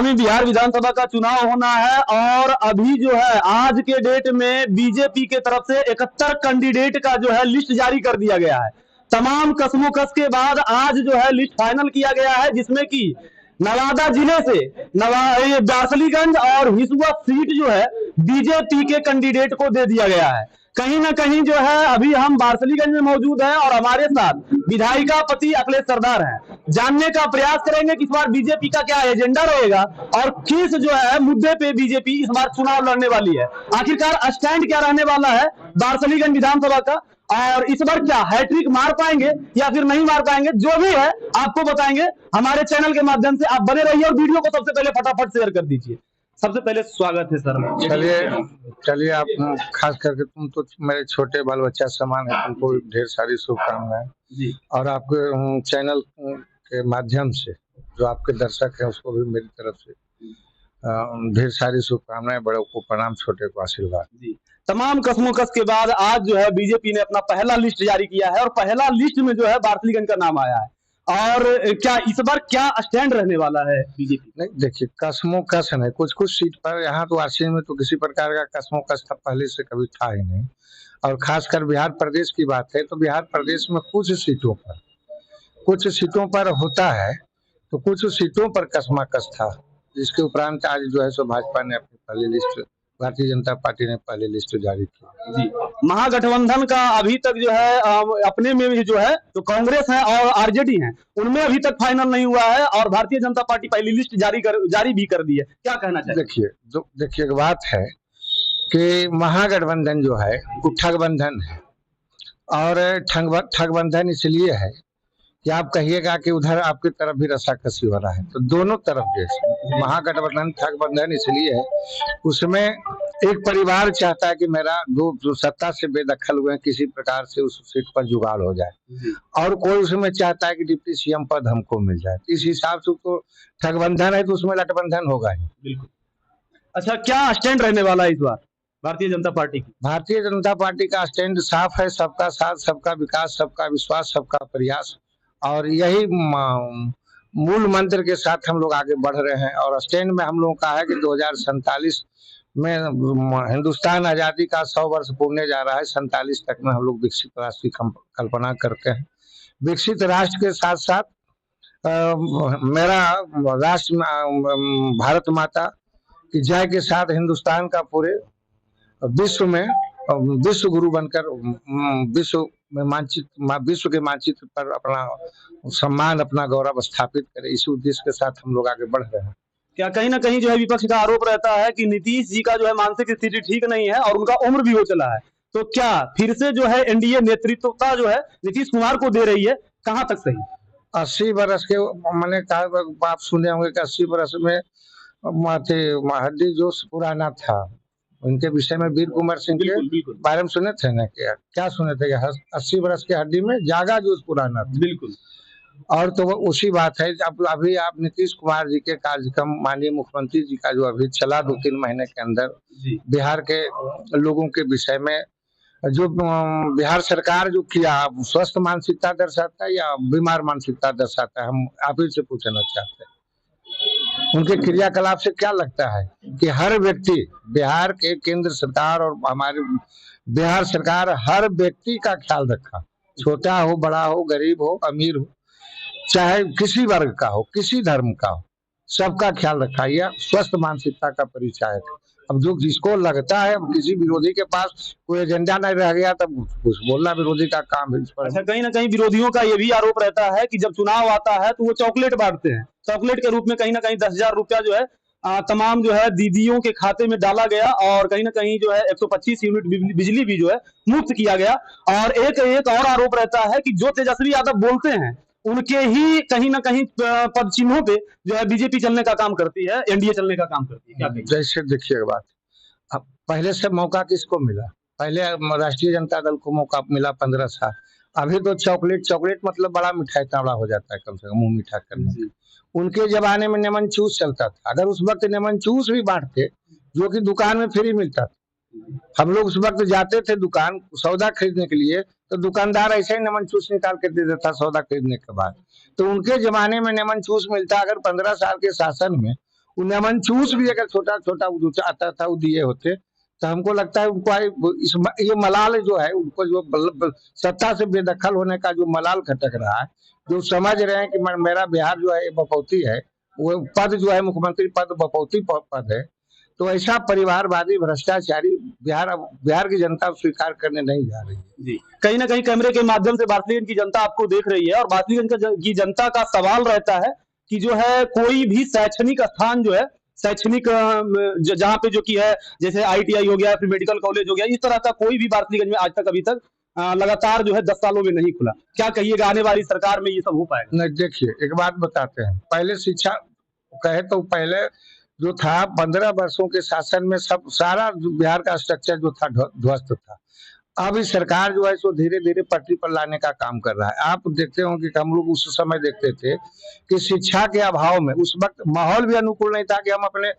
आगामी बिहार विधानसभा का चुनाव होना है और अभी जो है आज के डेट में बीजेपी के तरफ से 71 कैंडिडेट का जो है लिस्ट जारी कर दिया गया है। तमाम कसमोकस के बाद आज जो है लिस्ट फाइनल किया गया है, जिसमें कि नवादा जिले से दार्सलीगंज और हिसुआ सीट जो है बीजेपी के कैंडिडेट को दे दिया गया है। कहीं ना कहीं जो है अभी हम बारसलीगंज में मौजूद हैं और हमारे साथ विधायिका पति अखिलेश सरदार हैं। जानने का प्रयास करेंगे कि इस बार बीजेपी का क्या एजेंडा रहेगा और किस जो है मुद्दे पे बीजेपी इस बार चुनाव लड़ने वाली है। आखिरकार स्टैंड क्या रहने वाला है बारसलीगंज विधानसभा का, और इस बार क्या हैट्रिक मार पाएंगे या फिर नहीं मार पाएंगे, जो भी है आपको बताएंगे हमारे चैनल के माध्यम से। आप बने रहिए और वीडियो को सबसे पहले फटाफट शेयर कर दीजिए। सबसे पहले स्वागत है सर। चलिए आप खास करके तुम तो मेरे छोटे बाल बच्चा समान है, तुमको ढेर सारी शुभकामनाएं जी। और आपके चैनल के माध्यम से जो आपके दर्शक हैं उसको भी मेरी तरफ से ढेर सारी शुभकामनाएं। बड़ों को प्रणाम, छोटे को आशीर्वाद जी। तमाम कसमोकस के बाद आज जो है बीजेपी ने अपना पहला लिस्ट जारी किया है और पहला लिस्ट में जो है बारसलीगंज का नाम आया है। और क्या इस बार क्या स्टैंड रहने वाला है बीजेपी? नहीं देखिए, कसमों कस है, कुछ कुछ सीट पर यहाँ तो आरसीए में तो किसी प्रकार का कसमों कस पहले से कभी था ही नहीं। और खासकर बिहार प्रदेश की बात है तो बिहार प्रदेश में कुछ सीटों पर होता है, तो कुछ सीटों पर कसमा कस था, जिसके उपरांत आज जो है सो भाजपा ने अपनी पहली लिस्ट, भारतीय जनता पार्टी ने पहली लिस्ट जारी की जी। महागठबंधन का अभी तक जो है अपने में भी जो है तो कांग्रेस है और आरजेडी है, उनमें अभी तक फाइनल नहीं हुआ है और भारतीय जनता पार्टी पहली लिस्ट जारी भी कर दी है। क्या कहना चाहिए? देखिए एक बात है कि महागठबंधन जो है वो ठगबंधन है, और ठगबंधन इसलिए है कि आप कहिएगा कि उधर आपकी तरफ भी रस्साकसी हो रहा है, तो दोनों तरफ जैसे महागठबंधन ठगबंधन इसलिए है, उसमें एक परिवार चाहता है कि मेरा जो सत्ता से बेदखल हुए किसी प्रकार से उस सीट पर जुगाड़ हो जाए, और कोई उसमें चाहता है कि डिप्टी सीएम पद हमको मिल जाए। इस हिसाब से तो ठगबंधन है, तो उसमें लटबंधन होगा ही। बिल्कुल। अच्छा, क्या स्टैंड रहने वाला है इस बार भारतीय जनता पार्टी की? भारतीय जनता पार्टी का स्टैंड साफ है, सबका साथ, सबका विकास, सबका विश्वास, सबका प्रयास, और यही मूल मंत्र के साथ हम लोग आगे बढ़ रहे हैं। और स्टैंड में हम लोगों का है कि 2047 में हिंदुस्तान आजादी का 100 वर्ष पूर्णे जा रहा है। 47 तक में हम लोग विकसित राष्ट्र की कल्पना करते हैं। विकसित राष्ट्र के साथ साथ मेरा राष्ट्र भारत माता की जय के साथ हिंदुस्तान का पूरे विश्व में विश्व गुरु बनकर विश्व के मानचित्र पर अपना सम्मान, अपना गौरव स्थापित करे, इसी उद्देश्य के साथ हम लोग आगे बढ़ रहे हैं। क्या कहीं ना कहीं जो है विपक्ष का आरोप रहता है कि नीतीश जी का जो है मानसिक स्थिति ठीक नहीं है और उनका उम्र भी हो चला है, तो क्या फिर से जो है एनडीए नेतृत्वता जो है नीतीश कुमार को दे रही है? कहां तक सही? 80 बरस के मैंने कहा, आप सुने होंगे कि 80 बरस में हड्डी जोश पुराना था। उनके विषय में वीर कुंवर सिंह के बारे में सुने थे ना? क्या सुने थे? 80 बरस की हड्डी में जागा जोश पुराना था। बिल्कुल। और तो वो उसी बात है। अब अभी आप नीतीश कुमार जी के कार्यक्रम, माननीय मुख्यमंत्री जी का जो अभी चला 2-3 महीने के अंदर बिहार के लोगों के विषय में जो बिहार सरकार जो किया, स्वस्थ मानसिकता दर्शाता है या बीमार मानसिकता दर्शाता है, हम आप ही से पूछना चाहते हैं। उनके क्रियाकलाप से क्या लगता है कि हर व्यक्ति, बिहार के केंद्र सरकार और हमारे बिहार सरकार हर व्यक्ति का ख्याल रखा, छोटा हो, बड़ा हो, गरीब हो, अमीर हो, चाहे किसी वर्ग का हो, किसी धर्म का हो, सबका ख्याल रखा। यह स्वस्थ मानसिकता का परिचय है। अब जो जिसको लगता है किसी विरोधी के पास कोई एजेंडा नहीं रह गया, तब कुछ बोलना विरोधी का काम है। अच्छा, कहीं ना कहीं विरोधियों का ये भी आरोप रहता है कि जब चुनाव आता है तो वो चॉकलेट बांटते हैं, चॉकलेट के रूप में कहीं ना कहीं 10,000 रुपया जो है तमाम जो है दीदियों के खाते में डाला गया और कहीं ना कहीं जो है 125 यूनिट बिजली भी जो है मुफ्त किया गया। और एक और आरोप रहता है कि जो तेजस्वी यादव बोलते हैं उनके ही कहीं ना कहीं पद चिन्हों पे जो है बीजेपी चलने का काम करती है, एनडीए चलने का काम करती है। क्या कहेंगे? जैसे देखिए बात, अब पहले से मौका किसको मिला? पहले राष्ट्रीय जनता दल को मौका मिला 15 साल। अभी तो चॉकलेट मतलब बड़ा मिठाई तावड़ा हो जाता है, कम से कम मुंह मीठा करने। उनके जमाने में नेमन चूस चलता था। अगर उस वक्त नेमन चूस भी बांटते, जो कि दुकान में फ्री मिलता था, हम लोग उस वक्त जाते थे दुकान सौदा खरीदने के लिए, तो दुकानदार ऐसे ही नेमन चूस निकाल के दे देता सौदा खरीदने के बाद। तो उनके जमाने में नेमन चूस मिलता। अगर 15 साल के शासन में उन्हें मनचूस भी अगर छोटा छोटा आता था वो दिए होते तो हमको लगता है उनको ये मलाल जो है उनको जो सत्ता से बेदखल होने का जो मलाल खटक रहा है, जो समझ रहे हैं कि मेरा बिहार जो है बपौती है, वो पद जो है मुख्यमंत्री पद बपौती पद है, तो ऐसा परिवारवादी भ्रष्टाचारी बिहार की जनता स्वीकार करने नहीं जा रही है। जी, कहीं ना कहीं कैमरे के माध्यम से बार्सिलीगंज की जनता आपको देख रही है और बार्सिलीगंज की जनता का सवाल रहता है कि जो है कोई भी शैक्षणिक स्थान जो है शैक्षणिक जहाँ पे जो की है जैसे ITI हो गया, फिर मेडिकल कॉलेज हो गया, इस तरह का कोई भी बार्सिलीगंज में आज तक अभी तक लगातार जो है 10 सालों में नहीं खुला। क्या कहिएगा आने वाली सरकार में ये सब हो पाएगा? नहीं, देखिए एक बात बताते हैं, पहले शिक्षा कहे तो पहले जो था 15 वर्षों के शासन में सब सारा बिहार का स्ट्रक्चर जो था ध्वस्त था। अब इस सरकार जो है सो धीरे धीरे पटरी पर लाने का काम कर रहा है। आप देखते होंगे कि हम लोग उस समय देखते थे कि शिक्षा के अभाव में उस वक्त माहौल भी अनुकूल नहीं था कि हम अपने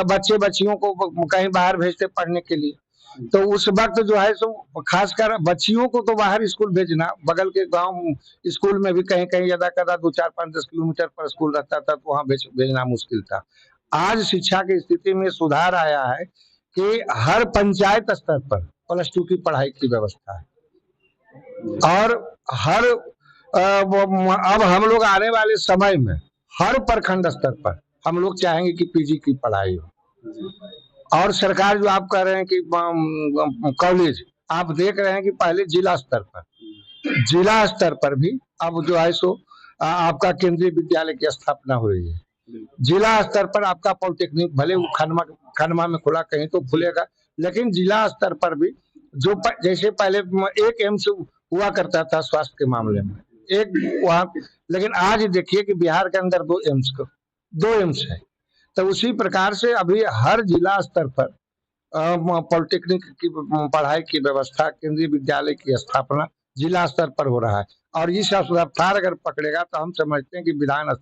बच्चे बच्चियों को कहीं बाहर भेजते पढ़ने के लिए। तो उस वक्त जो है सो खासकर बच्चियों को तो बाहर स्कूल भेजना, बगल के गांव स्कूल में भी कहीं कहीं ज्यादा कदा 2, 4, 5, 10 किलोमीटर पर स्कूल रहता था तो वहां भेजना मुश्किल था। आज शिक्षा की स्थिति में सुधार आया है कि हर पंचायत स्तर पर +2 की पढ़ाई की व्यवस्था है और हर अब हम लोग आने वाले समय में हर प्रखंड स्तर पर हम लोग चाहेंगे कि PG की पढ़ाई हो। और सरकार जो आप कह रहे हैं कि कॉलेज, आप देख रहे हैं कि पहले जिला स्तर पर भी अब जो है सो आपका केंद्रीय विद्यालय की स्थापना हो रही है। जिला स्तर पर आपका पॉलिटेक्निक भले खंडवा में खुला, कहीं तो खुलेगा, लेकिन जिला स्तर पर भी जो जैसे पहले एक एम्स हुआ करता था स्वास्थ्य के मामले में, एक वहां, लेकिन आज देखिए कि बिहार के अंदर 2 एम्स है। तो उसी प्रकार से अभी हर जिला स्तर पर पॉलिटेक्निक की पढ़ाई की व्यवस्था, केंद्रीय विद्यालय की स्थापना जिला स्तर पर हो रहा है। और इस रफ्तार अगर पकड़ेगा तो हम समझते हैं कि विधानसभा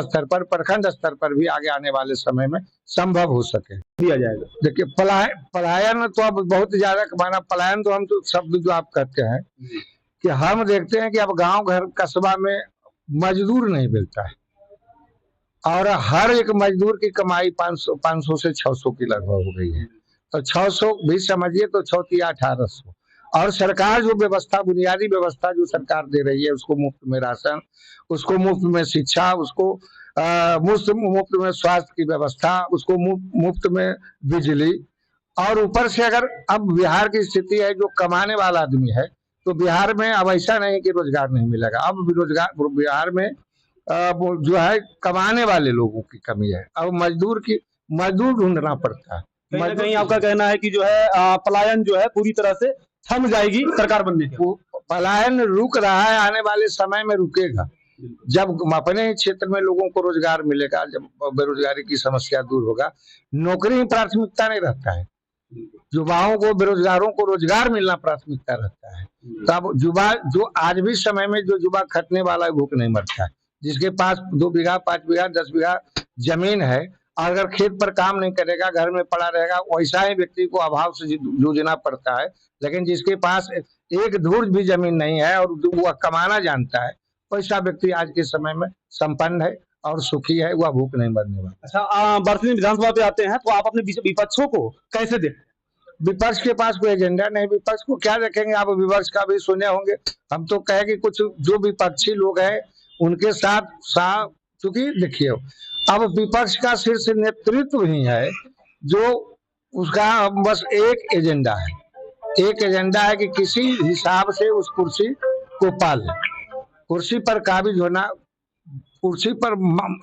स्तर पर, प्रखंड स्तर पर भी आगे आने वाले समय में संभव हो सके दिया जाएगा। देखिए पलायन तो अब बहुत ज्यादा माना, पलायन तो हम तो शब्द जो आप कहते हैं कि हम देखते हैं कि अब गांव घर कस्बा में मजदूर नहीं मिलता है और हर एक मजदूर की कमाई 500 से 600 की लगभग हो गई है। तो 600 भी समझिए तो 1800। और सरकार जो व्यवस्था, बुनियादी व्यवस्था जो सरकार दे रही है, उसको मुफ्त में राशन, उसको मुफ्त में शिक्षा, उसको मुफ्त में स्वास्थ्य की व्यवस्था, उसको मुफ्त में बिजली, और ऊपर से अगर अब बिहार की स्थिति है जो कमाने वाला आदमी है तो बिहार में अब ऐसा नहीं कि रोजगार नहीं मिलेगा। अब बिहार में जो है कमाने वाले लोगों की कमी है। अब मजदूर ढूंढना पड़ता है। कहीं ना कहीं आपका कहना है कि जो है पलायन जो है पूरी तरह से थम जाएगी सरकार बनने के। पलायन रुक रहा है, आने वाले समय में रुकेगा जब अपने क्षेत्र में लोगों को रोजगार मिलेगा, जब बेरोजगारी की समस्या दूर होगा। नौकरी ही प्राथमिकता नहीं रहता है, युवाओं को, बेरोजगारों को रोजगार मिलना प्राथमिकता रहता है। तब युवा जो आज भी समय में जो युवा खटने वाला है भूख नहीं मरता है। जिसके पास 2 बीघा 5 बीघा 10 बीघा जमीन है, अगर खेत पर काम नहीं करेगा, घर में पड़ा रहेगा, वैसा ही व्यक्ति को अभाव से जूझना पड़ता है। लेकिन जिसके पास एक धूर भी जमीन नहीं है और वह कमाना जानता है, वैसा व्यक्ति आज के समय में संपन्न है और सुखी है, वह भूख नहीं मरने वाला। अच्छा, बार्सिलीगंज विधानसभा पे आते हैं तो आप अपने विपक्षों को कैसे देखते हैं? विपक्ष के पास कोई एजेंडा नहीं, विपक्ष को क्या देखेंगे आप? विपक्ष का भी सुने होंगे। हम तो कहेंगे कुछ जो विपक्षी लोग हैं उनके साथ चूंकि देखिए अब विपक्ष का शीर्ष नेतृत्व ही है जो उसका बस एक एजेंडा है कि किसी हिसाब से उस कुर्सी को पाले। कुर्सी पर काबिज होना, कुर्सी पर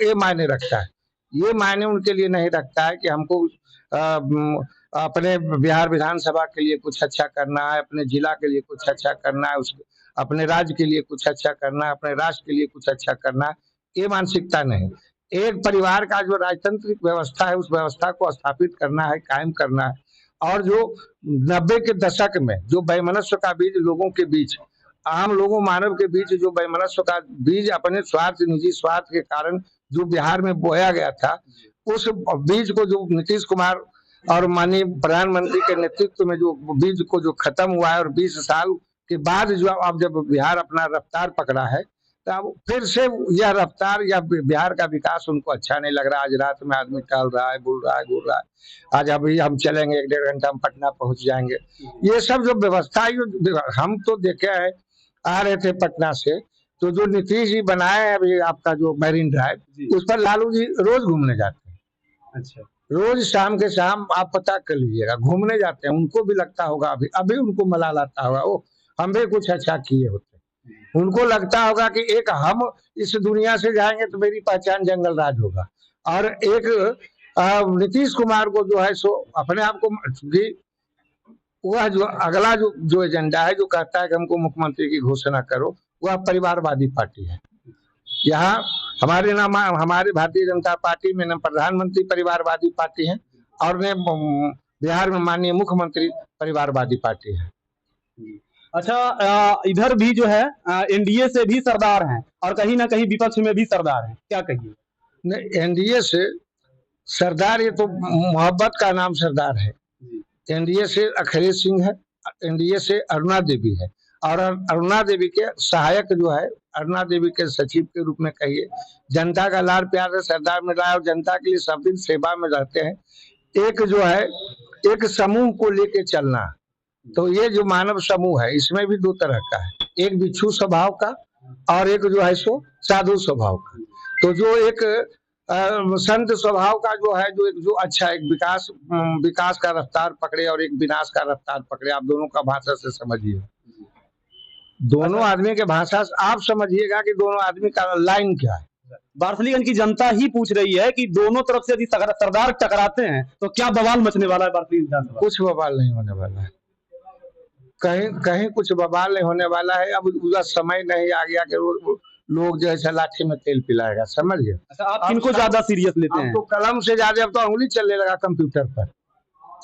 ये मायने रखता है, ये मायने उनके लिए नहीं रखता है कि हमको अपने बिहार विधानसभा के लिए कुछ अच्छा करना है, अपने जिला के लिए कुछ अच्छा करना है, अपने राज्य के लिए कुछ अच्छा करना है, अपने राष्ट्र के लिए कुछ अच्छा करना है, ये मानसिकता नहीं। एक परिवार का जो राजतांत्रिक व्यवस्था है उस व्यवस्था को स्थापित करना है, कायम करना है। और जो 90 के दशक में जो वैमनस्य का बीज लोगों के बीच, आम लोगों मानव के बीच जो वैमनस्य का बीज अपने स्वार्थ, निजी स्वार्थ के कारण जो बिहार में बोया गया था, उस बीज को जो नीतीश कुमार और माननीय प्रधानमंत्री के नेतृत्व में जो बीज को जो खत्म हुआ है और 20 साल के बाद जो अब जब बिहार अपना रफ्तार पकड़ा है, अब फिर से यह रफ्तार या बिहार का विकास उनको अच्छा नहीं लग रहा। आज रात में आदमी टहल रहा है, बोल रहा है, घूर रहा है, आज अभी हम चलेंगे 1-1.5 घंटा में पटना पहुंच जाएंगे। ये सब जो व्यवस्था है, हम तो देखे हैं, आ रहे थे पटना से, तो जो नीतीश जी बनाए हैं अभी आपका जो मैरीन ड्राइव, उस पर लालू जी रोज घूमने जाते हैं। अच्छा, रोज शाम के शाम आप पता कर लीजिएगा, घूमने जाते हैं। उनको भी लगता होगा, अभी अभी उनको मलाल आता होगा, ओ हम भी कुछ अच्छा किए होते। उनको लगता होगा कि एक हम इस दुनिया से जाएंगे तो मेरी पहचान जंगल राज होगा। और एक नीतीश कुमार को जो है सो अपने आप को भी, वह जो अगला जो एजेंडा है, जो कहता है कि हमको मुख्यमंत्री की घोषणा करो, वह परिवारवादी पार्टी है। यहाँ हमारे भारतीय जनता पार्टी में न प्रधानमंत्री परिवारवादी पार्टी है, और न बिहार में माननीय मुख्यमंत्री परिवारवादी पार्टी है। अच्छा, इधर भी जो है एनडीए से भी सरदार हैं और कहीं ना कहीं विपक्ष में भी सरदार हैं, क्या कहिए? नहीं, एनडीए से सरदार, ये तो मोहब्बत का नाम सरदार है। एनडीए से अखिलेश सिंह है, एनडीए से अरुणा देवी है, और अरुणा देवी के सहायक जो है, अरुणा देवी के सचिव के रूप में कहिए। जनता का लाड़ प्यार से सरदार मिला है और जनता के लिए सब दिन सेवा में रहते हैं। एक जो है, एक समूह को लेके चलना, तो ये जो मानव समूह है, इसमें भी दो तरह का है, एक बिच्छू स्वभाव का और एक जो है सो साधु स्वभाव का। तो जो एक संत स्वभाव का जो है, जो अच्छा एक विकास का रफ्तार पकड़े और एक विनाश का रफ्तार पकड़े, आप दोनों का भाषा से समझिए, दोनों आदमी के भाषा से आप समझिएगा कि दोनों आदमी का लाइन क्या है। बार्सलीगंज की जनता ही पूछ रही है कि दोनों तरफ से यदि सरदार टकराते हैं तो क्या बवाल मचने वाला है बार्सलीगंज? कुछ बवाल नहीं होने वाला है, कहीं कुछ बवाल नहीं होने वाला है। अब उसका समय नहीं आ गया कि लोग जो है लाठी में तेल पिलाएगा, समझ गए? अच्छा, आप किनको ज्यादा सीरियस लेते हैं? तो कलम से ज्यादा अब तो अंगुली चलने लगा कंप्यूटर पर।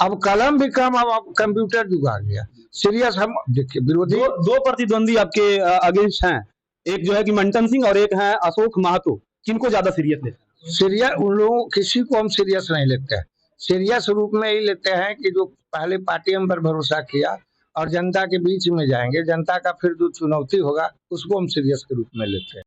अब कलम भी कम, अब कंप्यूटर युग आ गया। सीरियस हम देखिए, विरोधी दो प्रतिद्वंदी आपके अगेंस्ट हैं, एक जो है कि मंटन सिंह और एक है अशोक महतो, किनको ज्यादा सीरियस लेते हैं? सीरियस उन लोगों, किसी को हम सीरियस नहीं लेते हैं। सीरियस रूप में ही लेते हैं कि जो पहले पार्टी हम पर भरोसा किया और जनता के बीच में जाएंगे, जनता का फिर जो चुनौती होगा उसको हम सीरियस के रूप में लेते हैं।